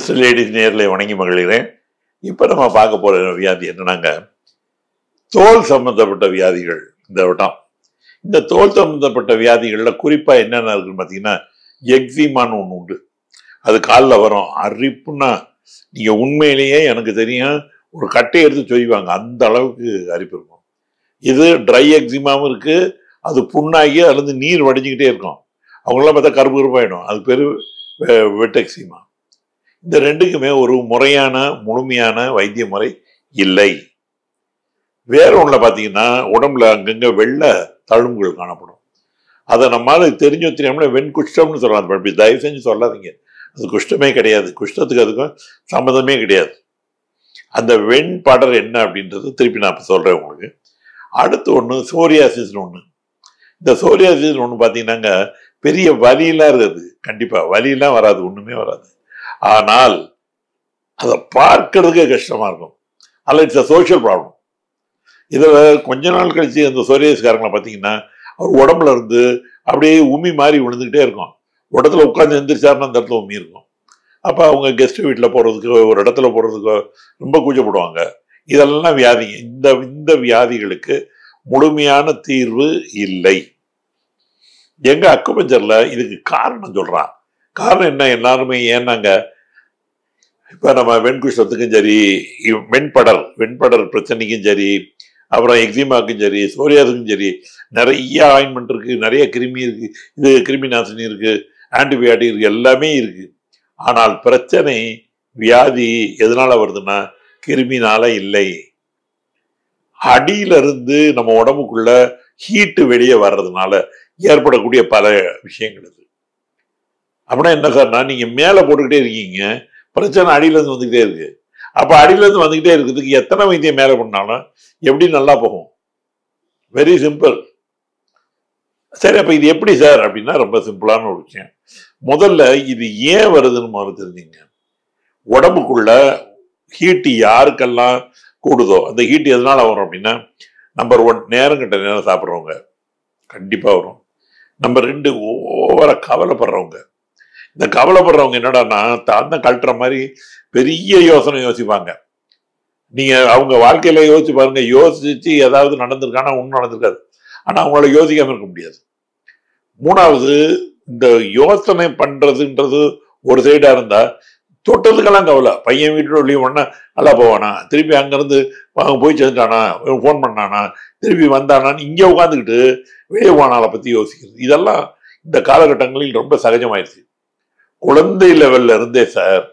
Mister ladies நேரில் வணங்கி மகிழ்கிறேன். இப்போ நம்ம பார்க்க போகிற வியாதி என்னன்னாங்க, தோல் சம்பந்தப்பட்ட வியாதிகள். இந்த வட்டம் இந்த தோல் சம்பந்தப்பட்ட வியாதிகளில் குறிப்பாக என்னென்ன இருக்குன்னு பார்த்தீங்கன்னா, எக்ஸிமான்னு ஒன்று உண்டு. அது காலில் வரும், அரிப்புன்னா நீங்கள் உண்மையிலேயே எனக்கு தெரியும் ஒரு கட்டையை எடுத்து சொல்லுவாங்க, அந்த அளவுக்கு அரிப்பு இருக்கும். இது ட்ரை எக்ஸிமாவும் இருக்குது, அது புண்ணாகி அதுலேருந்து நீர் வடிஞ்சிக்கிட்டே இருக்கும். அவங்களாம் பார்த்தா கருப்பு கருப்பாயிடும், அது பேர் வெட் எக்ஸிமா. இந்த ரெண்டுக்குமே ஒரு முறையான முழுமையான வைத்திய முறை இல்லை. வேற ஒன்றுல பார்த்தீங்கன்னா, உடம்புல அங்கங்கே வெள்ளை தழும்புகள் காணப்படும். அதை நம்மளால தெரிஞ்சோ தெரியாமல வெண் குஷ்டம்னு சொல்றாங்க. அப்படி தயவு செஞ்சு சொல்லாதீங்க, அது குஷ்டமே கிடையாது. குஷ்டத்துக்கு அதுக்கும் சம்மந்தமே கிடையாது. அந்த வெண் படர் என்ன அப்படின்றது திருப்பி நான் இப்போ சொல்றேன் உங்களுக்கு. அடுத்து ஒன்று சோரியாசிஸ்னு ஒன்று. இந்த சோரியாசிஸ் ஒன்று பார்த்தீங்கன்னாங்க, பெரிய வலியெல்லாம் இருக்குது. கண்டிப்பாக வலியெல்லாம் வராது, ஒன்றுமே வராது. ஆனால் அதை பார்க்கறதுக்கே கஷ்டமா இருக்கும். அதில் இட்ஸ் அ சோஷியல் ப்ராப்ளம். இதில் கொஞ்ச நாள் கழிச்சு அந்த சோரியாசிஸ்காரங்களை பார்த்தீங்கன்னா, அவர் உடம்புல இருந்து அப்படியே உமி மாதிரி விழுந்துக்கிட்டே இருக்கும். ஒரு இடத்துல உட்காந்து எந்திரிச்சாருன்னா அந்த இடத்துல உமி இருக்கும். அப்போ அவங்க கெஸ்ட் வீட்டில் போகிறதுக்கோ ஒரு இடத்துல போகிறதுக்கோ ரொம்ப கூச்சப்படுவாங்க. இதெல்லாம் வியாதிங்க. இந்த வியாதிகளுக்கு முழுமையான தீர்வு இல்லை. எங்க அக்குபஞ்சர்ல இதுக்கு காரணம் சொல்றான். காரணம் என்ன? எல்லாருமே ஏன்னாங்க, இப்ப நம்ம வெண்குஷ்டத்துக்கும் சரி, வெண்படர் பிரச்சனைக்கும் சரி, அப்புறம் எக்ஸிமாக்கும் சரி, சோரியாஸுக்கும் சரி, நிறைய ஆயின்மெண்ட் இருக்கு, நிறைய கிருமி இருக்கு, இது கிருமி நாசினி இருக்கு, ஆன்டிபயோட்டிக் இருக்கு, எல்லாமே இருக்கு. ஆனால் பிரச்சனை வியாதி எதனால வருதுன்னா, கிருமினால இல்லை. அடியில இருந்து நம்ம உடம்புக்குள்ள ஹீட்டு வெளியே வர்றதுனால ஏற்படக்கூடிய பல விஷயங்கள் இது. அப்படின்னா என்ன சார்னா, நீங்க மேல போட்டுக்கிட்டே இருக்கீங்க, பிரச்சனை அடியில இருந்து வந்துகிட்டே இருக்கு. அப்ப அடியில இருந்து வந்துகிட்டே இருக்கிறதுக்கு எத்தனை வைத்தியம் மேல பண்ணாலும் எப்படி நல்லா போகும்? Very simple. சரி, அப்ப இது எப்படி சார் அப்படின்னா, ரொம்ப சிம்பிளான ஒரு விஷயம். முதல்ல இது ஏன் வருதுன்னு முதல்ல தெரிஞ்சுங்க. உடம்புக்குள்ள ஹீட்டு யாருக்கெல்லாம் கூடுதோ அந்த ஹீட் எதனால வரும் அப்படின்னா, நம்பர் 1 நேரம் கட்ட நேரம் சாப்பிட்றவங்க கண்டிப்பா வரும். நம்பர் 2 ஓவரா கவலைப்படுறவங்க. இந்த கவலைப்படுறவங்க என்னடான்னா, தான் கழட்டுற மாதிரி பெரிய யோசனை யோசிப்பாங்க. நீங்க அவங்க வாழ்க்கையில யோசிச்சு பாருங்க, யோசிச்சு ஏதாவது நடந்திருக்கானா? ஒன்றும் நடந்திருக்காது. ஆனா அவங்களால யோசிக்காம இருக்க முடியாது. 3வது, இந்த யோசனை பண்றதுன்றது ஒரு சைடா இருந்தா, தொட்டதுக்கெல்லாம் கவலை. பையன் வீட்டோட லீவ் பண்ணா நல்லா போவானா, திருப்பி அங்கிருந்து போய் சேர்ந்துட்டானா, ஃபோன் பண்ணானா, திருப்பி வந்தானான்னு இங்கே உட்காந்துக்கிட்டு வெளியே போனால பத்தி யோசிக்கிறது. இதெல்லாம் இந்த காலகட்டங்களில் ரொம்ப சகஜமாயிருச்சு. குழந்தை லெவல்ல இருந்தே சார்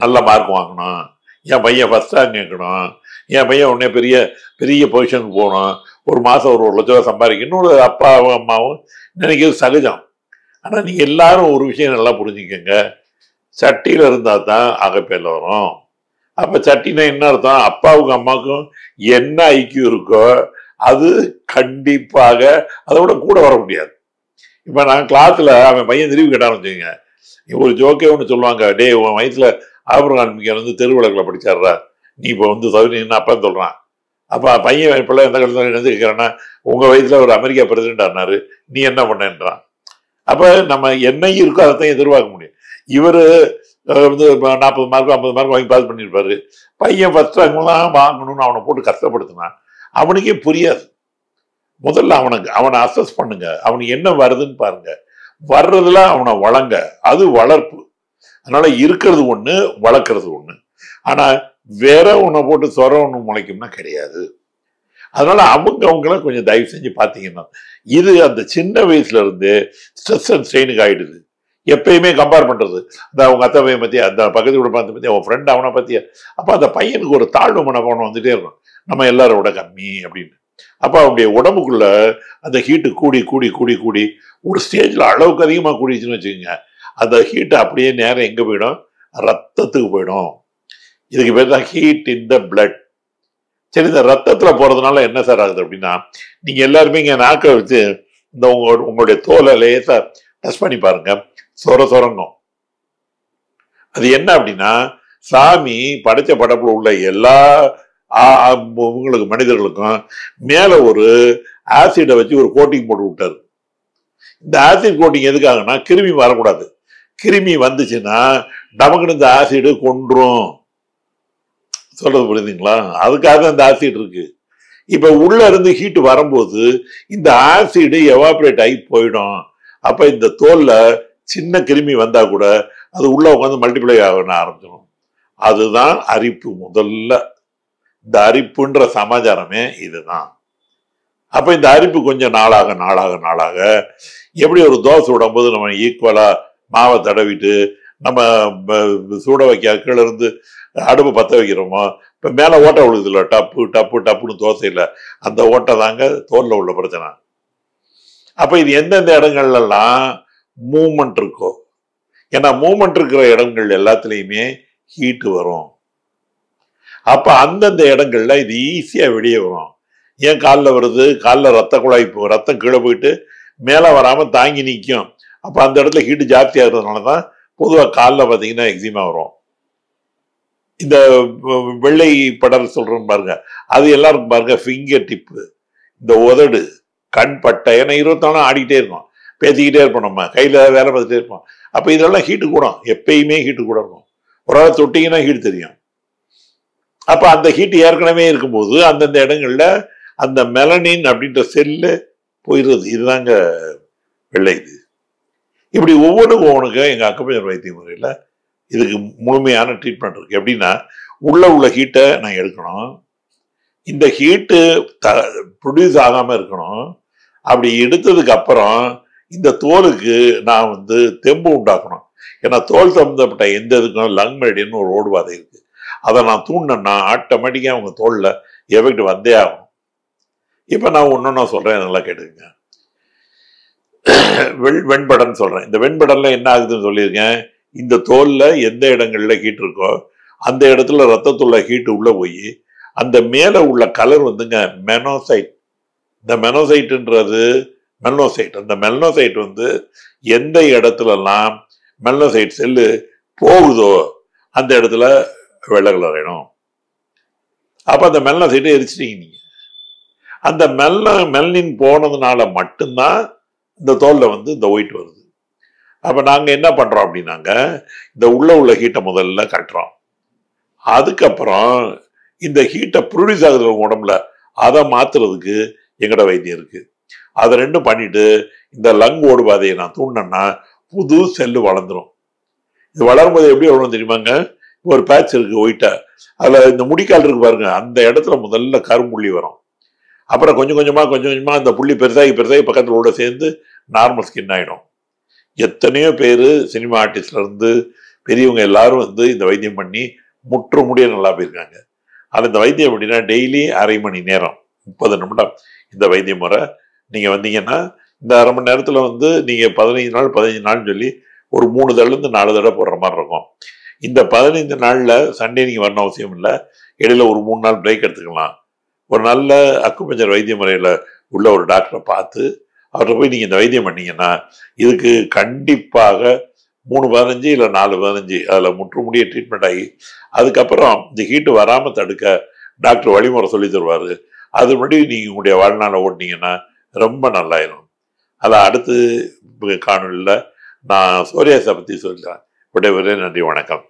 நல்ல மார்க் வாங்கணும், என் பையன் ஃபர்ஸ்ட் ரேங்க் கேட்கணும், என் பையன் உடனே பெரிய பெரிய பொசிஷனுக்கு போகணும், ஒரு மாசம் ஒரு லட்ச ரூபா சம்பாதிக்கணும் அப்பாவும் அம்மாவும் நினைக்கிறது சகஜம். ஆனா நீங்க எல்லாரும் ஒரு விஷயம் நல்லா புரிஞ்சுக்கங்க, சட்டியில இருந்தா தான் அகப்பேல வரும். அப்ப சட்டினா என்ன அர்த்தம்? அப்பாவுக்கும் அம்மாவுக்கும் என்ன ஐக்கியம் இருக்கோ அது கண்டிப்பாக அதோட கூட வர முடியாது. இப்ப நான் கிளாஸ்ல அவன் பையன் திரும்பி கேட்டான்னு வச்சுக்கோங்க, ஒரு ஜோக்கே ஒன்று சொல்லுவாங்க, டே உன் வயசுல ஆபரகான் மிக்கர் தெருவிளக்கில் படிச்சாடுறா, நீ இப்போ சௌரியன்னு அப்பா சொல்றான். அப்ப பையன் இப்ப எந்த காலத்துல என்ன கேட்கிறான்னா, உங்க வயசுல ஒரு அமெரிக்கா பிரசிடென்ட் ஆனாரு, நீ என்ன பண்ணன்றான். அப்ப நம்ம என்னையும் இருக்கோ அதைத்தான் எதிர்பார்க்க முடியும். இவரு 40 மார்க் 50 மார்க் வாங்கி பாஸ் பண்ணியிருப்பாரு, பையன் ஃபர்ஸ்ட் ரேங்க்லாம் வாங்கணும்னு அவனை போட்டு கஷ்டப்படுத்தினான். அவனுக்கே புரியாது. முதல்ல அவனை அசஸ் பண்ணுங்க, அவனுக்கு என்ன வருதுன்னு பாருங்க. வர்றதுல அவனை வளங்க, அது வளர்ப்பு. அதனால இருக்கிறது ஒண்ணு, வளர்க்கறது ஒண்ணு. ஆனா வேற ஒன்றை போட்டு சொர ஒண்ணு முளைக்கும்னா கிடையாது. அதனால அவங்கள கொஞ்சம் தயவு செஞ்சு பார்த்தீங்கன்னா, இது அந்த சின்ன வயசுல இருந்து ஸ்ட்ரெஸ் அண்ட் ஸ்ட்ரெயினுக்கு ஆயிடுது. எப்பயுமே கம்பேர் பண்றது, அந்த அவங்க அத்தை பையன் பத்தியா, அந்த பக்கத்து கூட பார்த்து பத்தியா, அவன் ஃப்ரெண்ட் அவனை பத்தியா. அப்ப அந்த பையனுக்கு ஒரு தாழ்வு மனப்பான்மை வந்துட்டே இருக்கும், நம்ம எல்லாரோட கம்மி அப்படின்னு. அப்ப அவனுடைய உடம்புக்குள்ள அந்த ஹீட்டு கூடி கூடி கூடி கூடி ஒரு ஸ்டேஜ்ல அளவுக்கு அதிகமா கூடிச்சுன்னு வச்சுக்கோங்க, அந்த ஹீட் அப்படியே நேரம் எங்க போயிடும்? ரத்தத்துக்கு போயிடும். இதுக்கு பேர் தான் ஹீட் இன் த பிளட். சரி, இந்த ரத்தத்துல போறதுனால என்ன சார் ஆகுது அப்படின்னா, நீங்க எல்லாருமே இங்க நாக்க வச்சு இந்த உங்களுடைய தோலை லேசா டச் பண்ணி பாருங்க, சொரங்கும். அது என்ன அப்படின்னா, சாமி படைச்ச படப்புல உள்ள எல்லா உங்களுக்கு மனிதர்களுக்கும் மேல ஒரு ஆசிடை வச்சு ஒரு கோட்டிங் போட்டு விட்டாரு. இந்த ஆசிட் கோட்டிங் எதுக்காகனா, கிருமி வரக்கூடாது. கிருமி வந்துச்சுன்னா நமக்கு இந்த ஆசிடு கொன்றும். சொல்றது புரியுதுங்களா? அதுக்காக அந்த ஆசிட் இருக்கு. இப்ப உள்ள இருந்து ஹீட் வரும்போது இந்த ஆசிடு எவாபரேட் ஆகி போயிடும். அப்ப இந்த தோல்ல சின்ன கிருமி வந்தா கூட அது உள்ள உட்காந்து மல்டிப்ளை ஆக ஆரம்பிச்சிடும். அதுதான் அரிப்பு. முதல்ல இந்த அரிப்புன்ற சமாச்சாரமே இதுதான். அப்ப இந்த அரிப்பு கொஞ்சம் நாளாக நாளாக நாளாக எப்படி ஒரு தோசை விடும்போது நம்ம ஈக்குவலா மாவை தடவிட்டு நம்ம சூட வைக்க கீழே இருந்து அடுப்பு பற்ற வைக்கிறோமோ, இப்ப மேல ஓட்டை விழுது இல்லை, டப்பு டப்பு டப்புன்னு தோசையில் அந்த ஓட்டை தாங்க தோல்ல உள்ள பிரச்சனை. அப்ப இது எந்தெந்த இடங்கள்லாம் மூமெண்ட் இருக்கோ, ஏன்னா மூமெண்ட் இருக்கிற இடங்கள் எல்லாத்துலயுமே ஹீட்டு வரும். அப்ப அந்தந்த இடங்கள்ல இது ஈஸியா வெளியே வரும். ஏன் காலில் வருது? காலில் ரத்த குழாய் ரத்தம் கீழே போயிட்டு மேலே வராம தாங்கி நிற்கும். அப்ப அந்த இடத்துல ஹீட்டு ஜாஸ்தி ஆகுறதுனாலதான் பொதுவாக காலில் பார்த்தீங்கன்னா எக்ஸிமா வரும். இந்த வெள்ளை படர் சொல்றோம் பாருங்க, அது எல்லாருக்கும் பாருங்க ஃபிங்கர் டிப்பு, இந்த உதடு, கண் பட்டை, ஏன்னா 24 ஆடிக்கிட்டே இருக்கும், பேசிக்கிட்டே இருப்போம், நம்ம கையில வேலை பார்த்துட்டே இருப்போம். அப்ப இதெல்லாம் ஹீட்டு கூடும், எப்பயுமே ஹீட்டு கூட இருக்கும். ஒரு ஆள் தொட்டிங்கன்னா ஹீட் தெரியும். அப்ப அந்த ஹீட் ஏற்கனவே இருக்கும்போது அந்தந்த இடங்கள்ல அந்த மெலனின் அப்படின்ற செல்லு போயிடுறது. இதுதாங்க வெள்ளை. இது இப்படி ஒவ்வொன்றுக்கு எங்க அக்குபஞ்சர் வைத்திய முறையில இதுக்கு முழுமையான ட்ரீட்மெண்ட் இருக்கு. எப்படின்னா, உள்ள ஹீட்டை நான் எடுக்கணும், இந்த ஹீட்டு ப்ரொடியூஸ் ஆகாம இருக்கணும். அப்படி எடுத்ததுக்கு அப்புறம் இந்த தோலுக்கு நான் தெம்பு உண்டாக்கணும். ஏன்னா தோல் சம்பந்தப்பட்ட எந்த இதுக்கும் லங் மெரிடியன் ஒரு ஓடுபாதை இருக்கு. அதை நான் தூண்டினேன்னா ஆட்டோமேட்டிக்கா அவங்க தோல்ல எஃபெக்ட் வந்தே ஆகும். இப்ப நான் ஒன்னொன்னா சொல்றேன், நல்லா கேட்டுக்கங்க. வெண்படன் சொல்றேன். இந்த வெண்படன்ல என்ன ஆகுதுன்னு சொல்லியிருக்கேன். இந்த தோல்ல எந்த இடங்கள்ல ஹீட் இருக்கோ அந்த இடத்துல ரத்தத்துள்ள ஹீட் உள்ள போய் அந்த மேல உள்ள கலர் மெனோசைட். இந்த மெனோசைட்ன்றது மெல்னோசைட். அந்த மெல்னோசைட் எந்த இடத்துலலாம் மெல்னோசைட் செல்லு போகுதோ அந்த இடத்துல வெள்ளை கலர் ஆயிடும். அப்ப அந்த மெல்னோசைட்டை எரிச்சிட்டீங்க நீங்க. அந்த மெல்னின் போனதுனால மட்டும்தான் இந்த தோல்ல இந்த ஒயிட் வருது. அப்ப நாங்க என்ன பண்றோம் அப்படின்னாங்க, இந்த உள்ள ஹீட்டை முதல்ல கட்டுறோம். அதுக்கப்புறம் இந்த ஹீட்டை ப்ரொடியூஸ் ஆகுது உடம்புல, அதை மாத்துறதுக்கு எங்கட வைத்தியம் இருக்கு. அதை ரெண்டும் பண்ணிட்டு இந்த லங் ஓடுபாதையை நான் தூண்டினேன்னா புது செல்லு வளர்ந்துரும். இது வளரும்போது எப்படி வளரும் தெரியுமாங்க? ஒரு பேட்ச் இருக்கு ஒயிட்டா, அதுல இந்த முடிக்கால் இருக்கு பாருங்க, அந்த இடத்துல முதல்ல கரும்புள்ளி வரும். அப்புறம் கொஞ்சம் கொஞ்சமா அந்த புள்ளி பெருசாகி பக்கத்துல உள்ள சேர்ந்து நார்மல் ஸ்கின் ஆயிடும். எத்தனையோ பேரு சினிமா ஆர்டிஸ்ட்ல இருந்து பெரியவங்க எல்லாரும் இந்த வைத்தியம் பண்ணி முற்று முடிய நல்லா போயிருக்காங்க. ஆனால் இந்த வைத்தியம் எப்படின்னா டெய்லி அரை மணி நேரம் 30 நிமிடம் இந்த வைத்திய முறை நீங்க வந்தீங்கன்னா இந்த அரை மணி நேரத்துல நீங்க 15 நாள் சொல்லி ஒரு 3 தடவை 4 தடவை போடுற மாதிரி இருக்கும். இந்த 15 நாள்ல சண்டே நீங்க வரணும் அவசியம் இல்லை, இடையில ஒரு 3 நாள் பிரேக் எடுத்துக்கலாம். ஒரு நல்ல அக்குபஞ்சர் வைத்திய முறையில உள்ள ஒரு டாக்டரை பார்த்து அவர்கிட்ட போய் நீங்க இந்த வைத்தியம் பண்ணீங்கன்னா இதுக்கு கண்டிப்பாக 3-15 இல்லை 4-15 அதுல முற்றுமுடிய ட்ரீட்மெண்ட் ஆகி அதுக்கப்புறம் இந்த ஹீட்டு வராம தடுக்க டாக்டர் வழிமுறை சொல்லி தருவாரு. அது முன்னாடி நீங்க உங்களுடைய வாழ்நாளை ஓட்டினீங்கன்னா ரொம்ப நல்லாயிரும். அதை அடுத்து காணொலியில் நான் சோரியாஸை பத்தி சொல்றேன். விடைபெறுகிறேன். நன்றி, வணக்கம்.